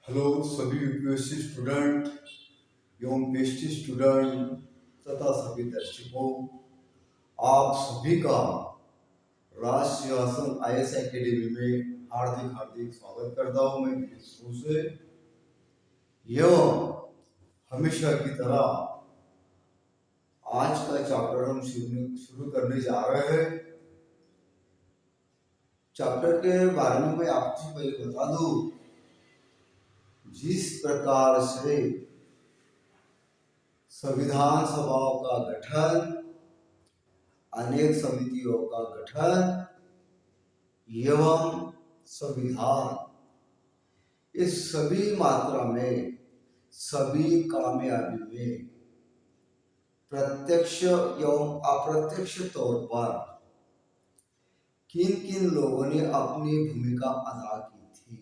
Hello सभी UPSC student एवं PhD student तथा सभी दर्शकों, आप सभी का राष्ट्रीय शासन आईएएस एकेडमी में हार्दिक हार्दिक स्वागत करता हूं मैं दिल से। एवं हमेशा की तरह आज का चैप्टर हम शुरू करने जा रहे हैं। चैप्टर के बारे में मैं आपको पहले बता दूं, जिस प्रकार से संविधान सभाओं का गठन, अनेक समितियों का गठन एवं संविधान, इस सभी मात्रा में, सभी कामयाबी में प्रत्यक्ष एवं अप्रत्यक्ष तौर पर किन किन लोगों ने अपनी भूमिका अदा की थी,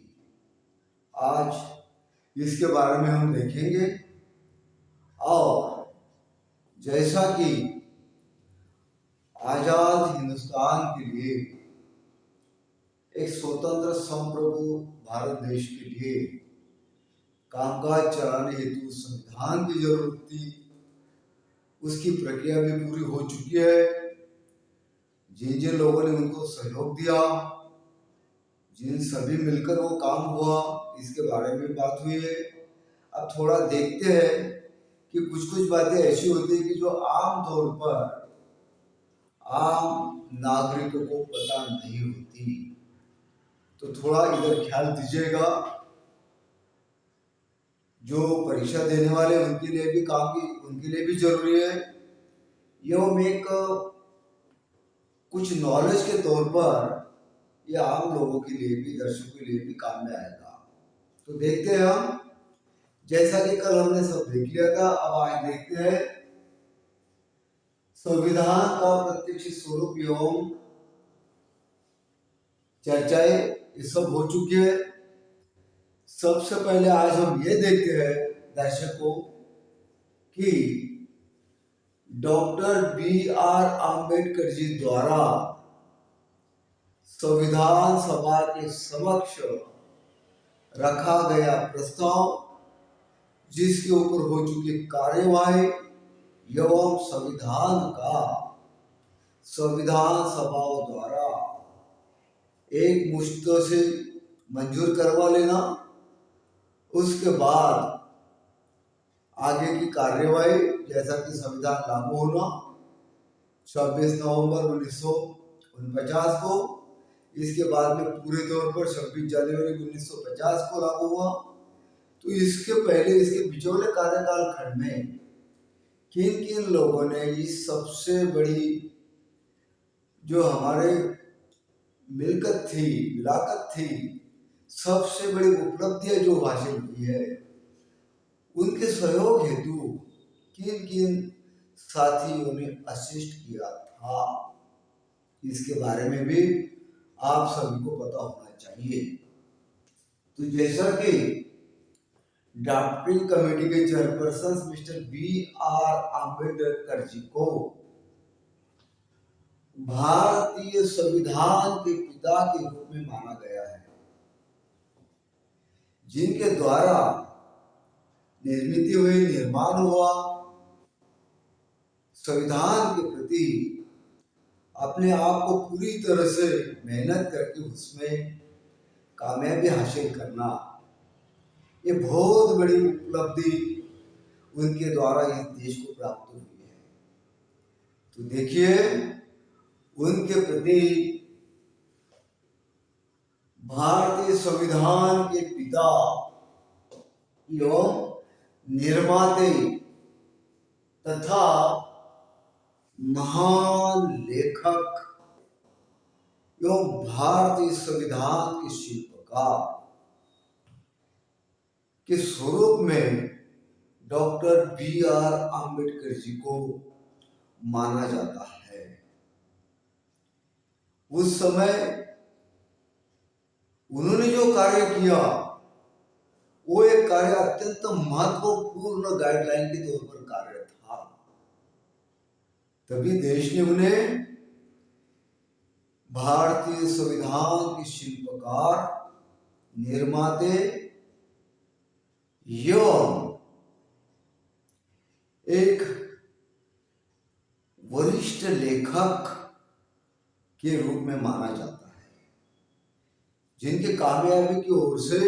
आज इसके बारे में हम देखेंगे। और जैसा कि आजाद हिंदुस्तान के लिए, एक स्वतंत्र संप्रभु भारत देश के लिए कामकाज चलाने हेतु संविधान की जरूरत थी, उसकी प्रक्रिया भी पूरी हो चुकी है। जिन जिन लोगों ने उनको सहयोग दिया, जिन सभी मिलकर वो काम हुआ, इसके बारे में बात हुई है। अब थोड़ा देखते हैं कि कुछ कुछ बातें ऐसी होती है कि जो आम तौर पर आम नागरिकों को पता नहीं होती, तो थोड़ा इधर ख्याल दीजिएगा। जो परीक्षा देने वाले उनके लिए भी उनके लिए भी जरूरी है, एवं एक कुछ नॉलेज के तौर पर ये आम लोगों के लिए भी, दर्शकों के लिए भी काम में आएगा। तो देखते हैं हम, जैसा कि कल हमने सब देख लिया था, अब आज देखते हैं संविधान का प्रत्यक्ष स्वरूप एवं चर्चाएं, ये सब हो चुकी है। सबसे पहले आज हम ये देखते हैं दर्शकों कि डॉक्टर बी.आर. आम्बेडकर जी द्वारा संविधान सभा के समक्ष रखा गया प्रस्ताव, जिसके ऊपर हो चुकी कार्यवाही एवं संविधान सभाओं द्वारा एक मुश्त से मंजूर करवा लेना, उसके बाद आगे की कार्यवाही, जैसा कि संविधान लागू होना 26 नवंबर 1949 को, इसके बाद में पूरे तौर पर 26 जनवरी 1950 को लागू हुआ। तो इसके पहले, इसके बिचौले कार्यकाल खंड में किन किन लोगों ने इस सबसे बड़ी जो हमारे मिलाकत थी, सबसे बड़ी उपलब्धियां जो हासिल हुई है, उनके सहयोग हेतु किन किन साथियों ने असिस्ट किया था, इसके बारे में भी आप सभी को पता होना चाहिए। तो जैसा कि ड्राफ्टिंग कमेटी के चेयरपर्सन मिस्टर बी.आर. आम्बेडकर जी को भारतीय संविधान के पिता के रूप में माना गया है, जिनके द्वारा निर्मित हुई, निर्माण हुआ, संविधान के प्रति अपने आप को पूरी तरह से मेहनत करके उसमें कामयाबी हासिल करना, ये बहुत बड़ी उपलब्धि उनके द्वारा इस देश को प्राप्त हुई है। तो देखिए, उनके प्रति भारतीय संविधान के पिता एवं निर्माते तथा महान लेखक एवं भारतीय संविधान के शिल्पकार के स्वरूप में डॉक्टर बी.आर. आम्बेडकर जी को माना जाता है। उस समय उन्होंने जो कार्य किया, वो एक कार्य अत्यंत महत्वपूर्ण गाइडलाइन के तौर पर कार्य था। तभी देश ने उन्हें भारतीय संविधान के शिल्पकार, निर्माते एवं एक वरिष्ठ लेखक के रूप में माना जाता है, जिनकी कामयाबी की ओर से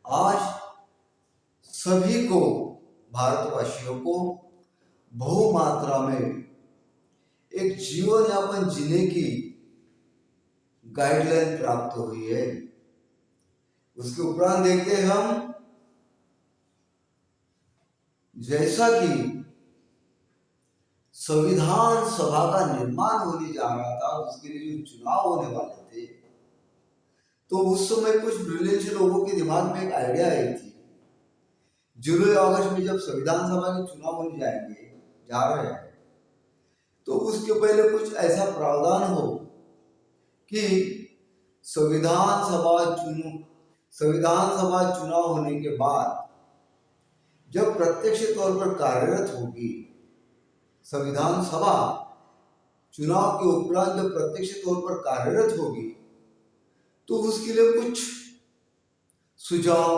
आज सभी को, भारतवासियों को बहुमात्रा में एक जीवन यापन जीने की गाइडलाइन प्राप्त हुई है। उसके उपरांत देखते हैं हम, जैसा कि संविधान सभा का निर्माण होने जा रहा था, उसके लिए जो चुनाव होने वाले थे, तो उस समय कुछ ब्रिलियंट लोगों के दिमाग में एक आइडिया आई थी। जुलाई अगस्त में जब संविधान सभा के चुनाव होने जा रहे हैं, तो उसके पहले कुछ ऐसा प्रावधान हो कि संविधान सभा चुनाव होने के बाद जब प्रत्यक्ष तौर पर कार्यरत होगी, संविधान सभा चुनाव के उपरांत जब प्रत्यक्ष तौर पर कार्यरत होगी, तो उसके लिए कुछ सुझाव,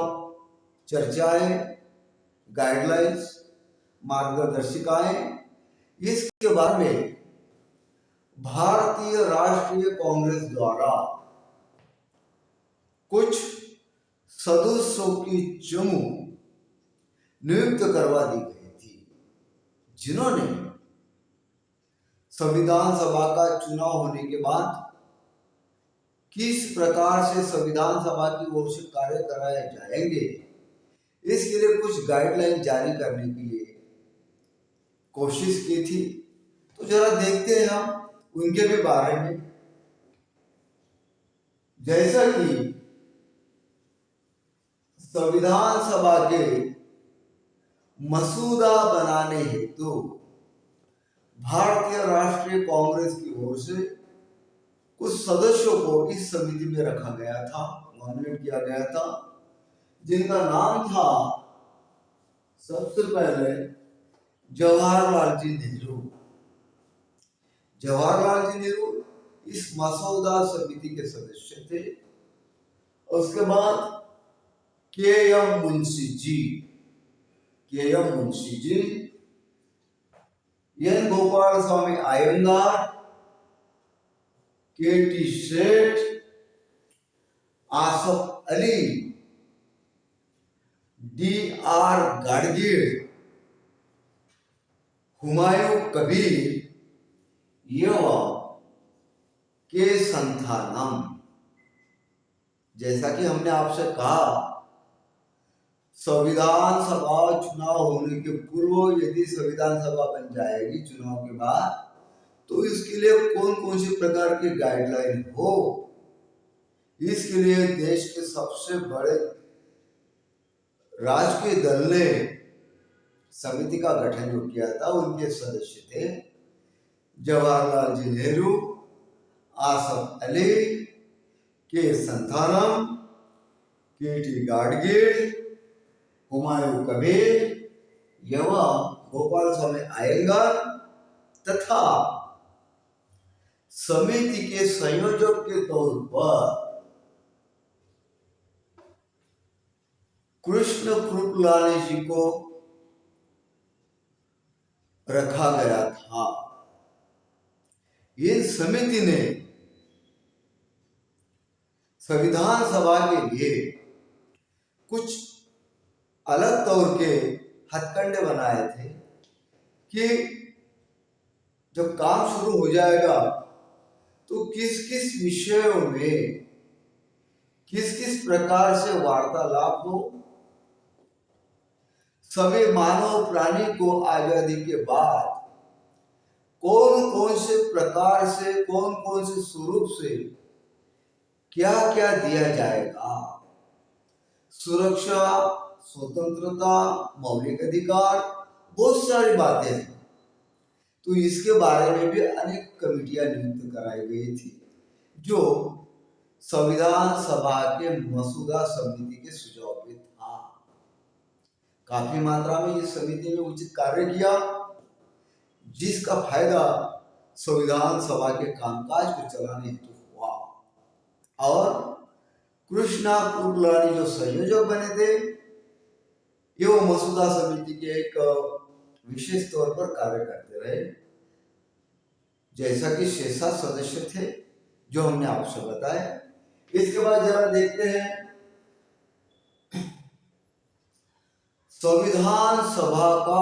चर्चाएं, गाइडलाइंस, मार्गदर्शिकाएं, इसके बारे में भारतीय राष्ट्रीय कांग्रेस द्वारा कुछ सदस्यों की समूह नियुक्त करवा दी गई थी, जिन्होंने संविधान सभा का चुनाव होने के बाद किस प्रकार से संविधान सभा की ओर से कार्य कराए जाएंगे, इसके लिए कुछ गाइडलाइन जारी करने के लिए कोशिश की थी। तो जरा देखते हैं हम उनके भी बारे में। जैसा कि संविधान सभा के मसूदा बनाने हेतु भारतीय राष्ट्रीय कांग्रेस की ओर से कुछ सदस्यों को इस समिति में रखा गया था, नॉमिनेट किया गया था, जिनका नाम था सबसे पहले जवाहरलाल जी नेहरू। जवाहरलाल जी नेहरू इस मसौदा समिति के सदस्य थे। उसके बाद KM. Munshi ji, N. Gopal Swami Iyengar, K.T.. सेठ, आसफ अली, डी.आर. गाडगीळ, हुमायूं कबीर एवं के संथानम। जैसा कि हमने आपसे कहा, संविधान सभा चुनाव होने के पूर्व यदि संविधान सभा बन जाएगी चुनाव के बाद, तो इसके लिए कौन कौन से प्रकार की गाइडलाइन हो, इसके लिए देश के सबसे बड़े राजकीय दल ने समिति का गठन जो किया था, उनके सदस्य थे जवाहरलाल जी नेहरू, आसफ अली, के संथानम, के.टी. गाडगीळ, हुमायूं कबीर एवं गोपाल स्वामी अयंगार तथा समिति के संयोजक के तौर पर कृष्ण कृपलानी जी को रखा गया था। ये समिति ने संविधान सभा के लिए कुछ अलग तौर के हथकंडे बनाए थे कि जब काम शुरू हो जाएगा तो किस किस विषयों में किस किस प्रकार से वार्तालाप हो, सभी मानव प्राणी को आजादी के बाद कौन कौन से प्रकार से, कौन कौन से स्वरूप से क्या क्या दिया जाएगा, सुरक्षा, स्वतंत्रता, मौलिक अधिकार, बहुत सारी बातें हैं। तो इसके बारे में भी अनेक कमेटियां नियुक्त कराई गई थी, जो संविधान सभा के मसूदा समिति के सुझाव पे था। काफी मात्रा में इस समिति ने उचित कार्य किया, जिसका फायदा संविधान सभा के कामकाज को चलाने हेतु हुआ। और कृष्णा कृपलानी जो संयोजक बने थे, कि वो मसूदा समिति के एक विशेष तौर पर कार्य करते रहे, जैसा कि 6-7 सदस्य थे जो हमने आपसे बताया। इसके बाद जरा देखते हैं संविधान सभा का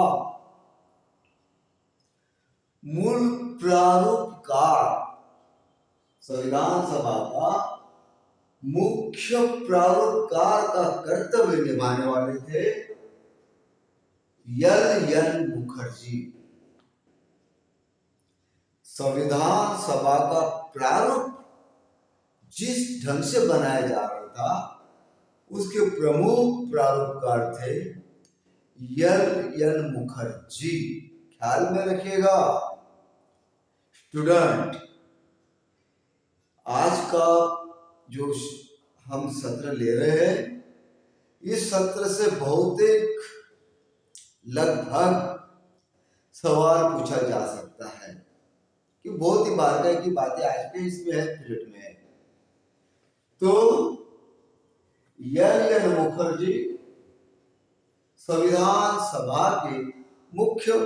मूल प्रारूपकार। संविधान सभा का मुख्य प्रारूपकार का कर्तव्य निभाने वाले थे एल मुखर्जी। संविधान सभा का प्रारूप जिस ढंग से बनाया जा रहा था उसके प्रमुख प्रारूपकार थे एल मुखर्जी। ख्याल में रखिएगा स्टूडेंट, आज का जो हम सत्र ले रहे हैं, इस सत्र से बहुतेक लगभग सवाल पूछा जा सकता है कि बहुत ही बारकाई की बातें आज के इसमें है, पीरियड में है। तो एल मुखर्जी संविधान सभा के मुख्य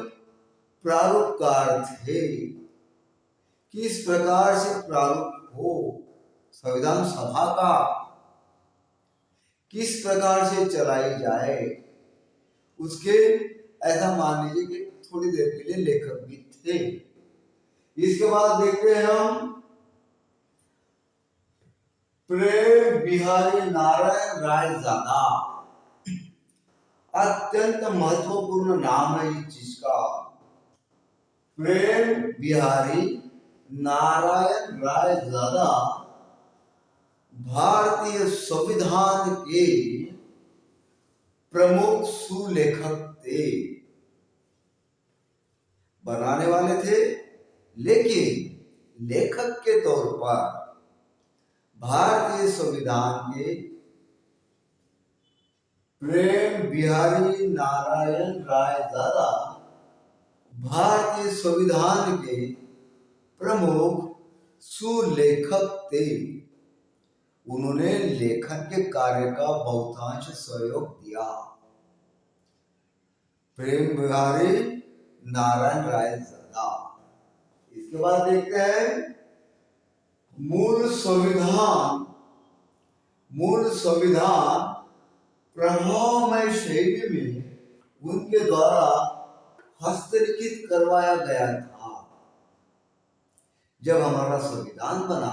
प्रारूपकार थे। किस प्रकार से प्रारूप हो संविधान सभा का, किस प्रकार से चलाई जाए, उसके ऐसा मान लीजिए कि थोड़ी देर के लिए लेखक भी थे। इसके बाद देखते हैं हम प्रेम बिहारी नारायण रायजादा। अत्यंत महत्वपूर्ण नाम है इस चीज का, प्रेम बिहारी नारायण रायजादा भारतीय संविधान के प्रमुख सुलेखक थे। बनाने वाले थे, लेकिन लेखक के तौर पर भारतीय संविधान के प्रेम बिहारी नारायण रायजादा भारतीय संविधान के प्रमुख सुलेखक थे। उन्होंने लेखन के कार्य का बहुतांश सहयोग दिया। प्रेम बिहारी नारायण रायजादा। इसके बाद देखते हैं मूल संविधान प्रभावमय शैली में उनके द्वारा हस्तलिखित करवाया गया था। जब हमारा संविधान बना,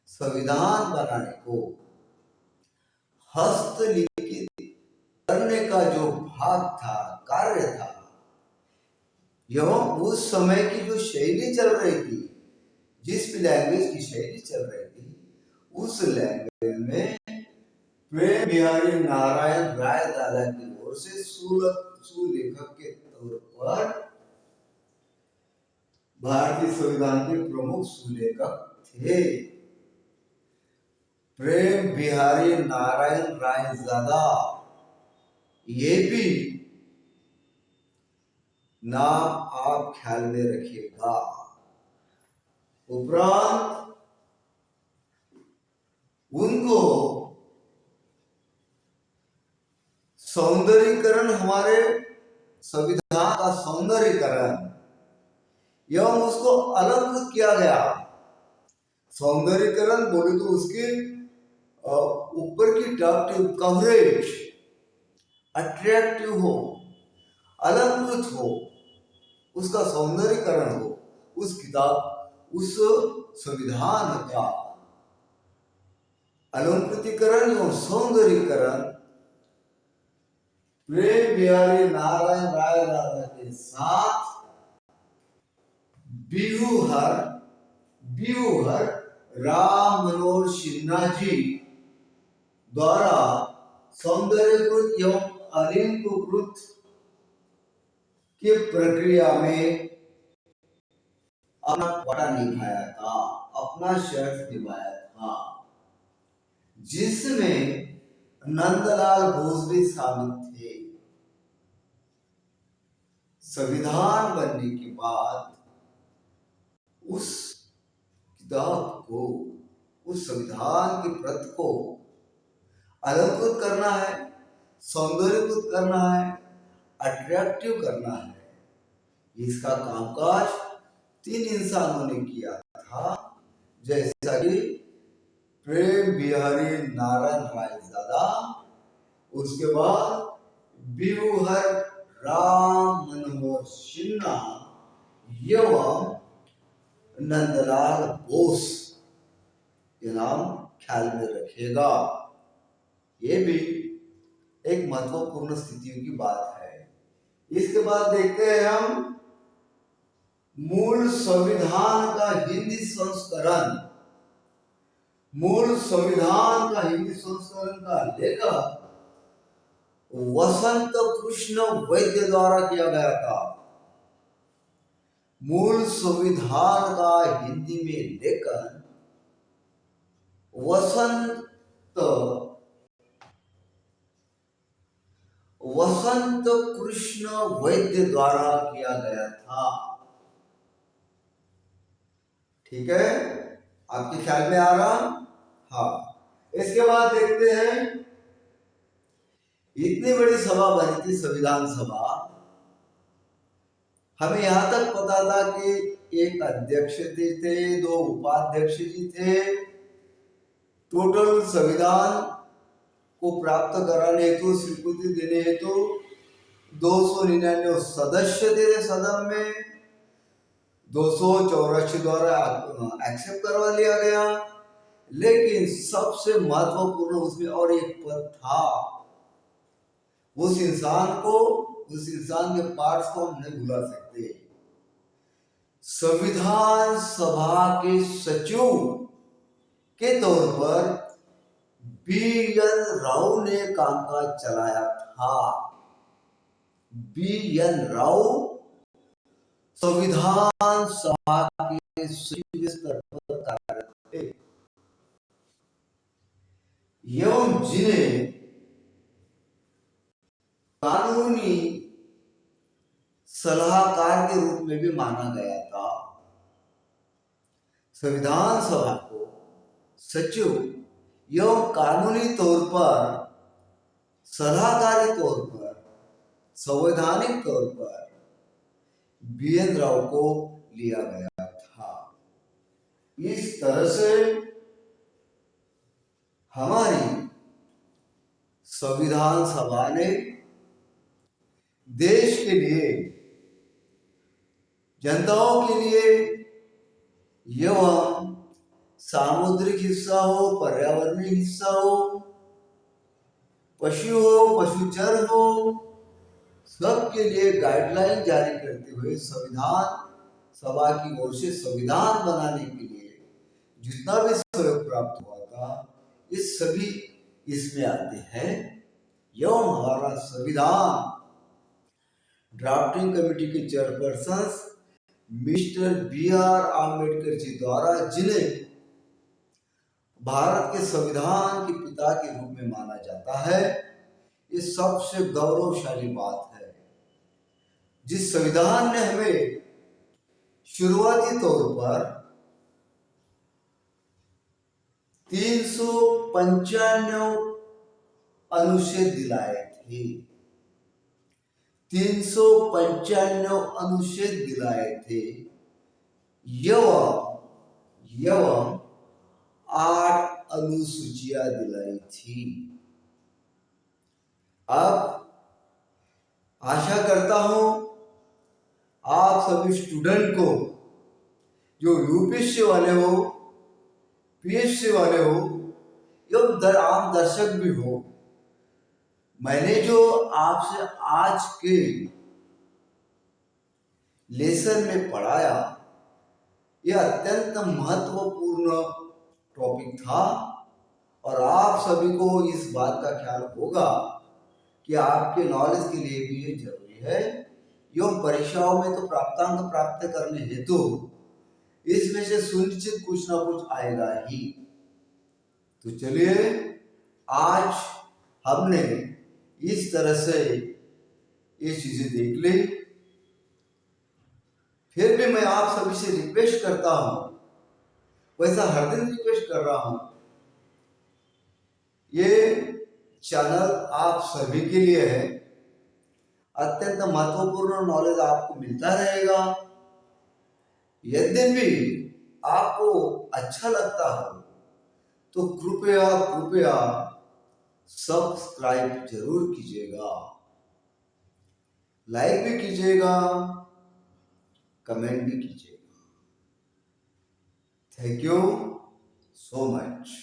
संविधान बनाने को हस्तलिखित करने का जो भाग था, कार्य था, यह उस समय की जो शैली चल रही थी, जिस भी लैंग्वेज की शैली चल रही थी, उस लैंग्वेज में प्रेम बिहारी नारायण रायजादा की ओर से सुलेखक के तौर पर भारतीय संविधान के प्रमुख सुलेखक थे। प्रेम बिहारी नारायण रायजादा, ये भी नाम आप ख्याल में रखिएगा। उपरांत उनको सौंदर्यीकरण, हमारे संविधान का सौंदर्यीकरण एवं उसको अलंकृत किया गया। सौंदर्यीकरण बोले तो उसके ऊपर की टॉप कवरेज अट्रैक्टिव हो, अलंकृत हो, उसका सौंदर्यीकरण हो, उस किताब, उस संविधान का अलंकृतीकरण एवं सौंदर्यीकरण प्रेम बिहारी नारायण रायजादा के साथ व्यूहर राम मनोहर सिन्हा जी द्वारा सौंदर्यकृत एवं अलंकृत की प्रक्रिया में अपना बड़ा निभाया था, अपना शर्त निभाया था, जिसमें नंदलाल बोस भी शामिल थे। संविधान बनने के बाद उस किताब को, उस संविधान की प्रत को अलंकृत करना है, सौंदर्यीकृत करना है, अट्रैक्टिव करना है। इसका कामकाज 3 इंसानों ने किया था, जैसा कि प्रेम बिहारी नारायण रायजादा, उसके बाद बिहुहर राम मनोहर सिन्हा एवं नंदलाल बोस। ये नाम ख्याल में रखिएगा। ये भी एक महत्वपूर्ण स्थितियों की बात है। इसके बाद देखते हैं हम मूल संविधान का हिंदी संस्करण। मूल संविधान का हिंदी संस्करण का लेखक वसंत कृष्ण वैद्य द्वारा किया गया था। मूल संविधान का हिंदी में लेखन वसंत कृष्ण वैद्य द्वारा किया गया था। ठीक है, आपके ख्याल में आ रहा? हाँ। इसके बाद देखते हैं, इतनी बड़ी सभा बनी थी संविधान सभा। हमें यहां तक पता था कि एक अध्यक्ष जी थे, 2 उपाध्यक्ष जी थे। टोटल संविधान को प्राप्त कराने हेतु, स्वीकृति देने हेतु 299 सदस्य थे सदन में। 284 द्वारा एक्सेप्ट करवा लिया गया। लेकिन सबसे महत्वपूर्ण उसमें और एक पद था। उस इंसान के पार्ट्स को हम नहीं भुला सकते। संविधान सभा के सचिव के तौर पर बी.एन. राव ने कामकाज चलाया था। बी.एन. राव संविधान सभा के सचिव स्तर पर कार्यरत थे एवं जिन्हें कानूनी सलाहकार के रूप में भी माना गया था। संविधान सभा को सचिव एवं कानूनी तौर पर, सलाहकारी तौर पर, संवैधानिक तौर पर बी.एन. राव को लिया गया था। इस तरह से हमारी संविधान सभा ने देश के लिए, जनताओं के लिए एवं सामुद्रिक हिस्सा हो, पर्यावरणीय हिस्सा हो, पशु हो, पशुचर हो, सबके लिए गाइडलाइन जारी करते हुए संविधान सभा की ओर से संविधान बनाने के लिए जितना भी सहयोग प्राप्त हुआ था, ये सभी इसमें आते हैं। एवं हमारा संविधान ड्राफ्टिंग कमेटी के चेयरपर्सन मिस्टर बी.आर. आम्बेडकर जी द्वारा, जिन्हें भारत के संविधान के पिता के रूप में माना जाता है, ये सबसे गौरवशाली बात है। जिस संविधान ने हमें शुरुआती तौर पर 395 अनुच्छेद दिलाए थे। 395 अनुच्छेद दिलाए थे एवं 8 अनुसूचियां दिलाई थी। अब आशा करता हूं आप सभी स्टूडेंट को, जो यूपीएससी वाले हो, पीएससी वाले हो एवं आम दर्शक भी हो, मैंने जो आपसे आज के लेसन में पढ़ाया, यह अत्यंत महत्वपूर्ण टॉपिक था। और आप सभी को इस बात का ख्याल होगा कि आपके नॉलेज के लिए भी ये जरूरी है। एवं परीक्षाओं में तो प्राप्तांक प्राप्त करने हेतु इसमें से सुनिश्चित कुछ ना कुछ आएगा ही। तो चलिए, आज हमने इस तरह से ये चीजें देख ली। फिर भी मैं आप सभी से रिक्वेस्ट करता हूं, वैसा हर दिन रिक्वेस्ट कर रहा हूं, ये चैनल आप सभी के लिए है। अत्यंत महत्वपूर्ण नॉलेज आपको मिलता रहेगा। यदि भी आपको अच्छा लगता हो तो कृपया कृपया सब्सक्राइब जरूर कीजिएगा, लाइक भी कीजिएगा, कमेंट भी कीजिएगा। Thank you so much.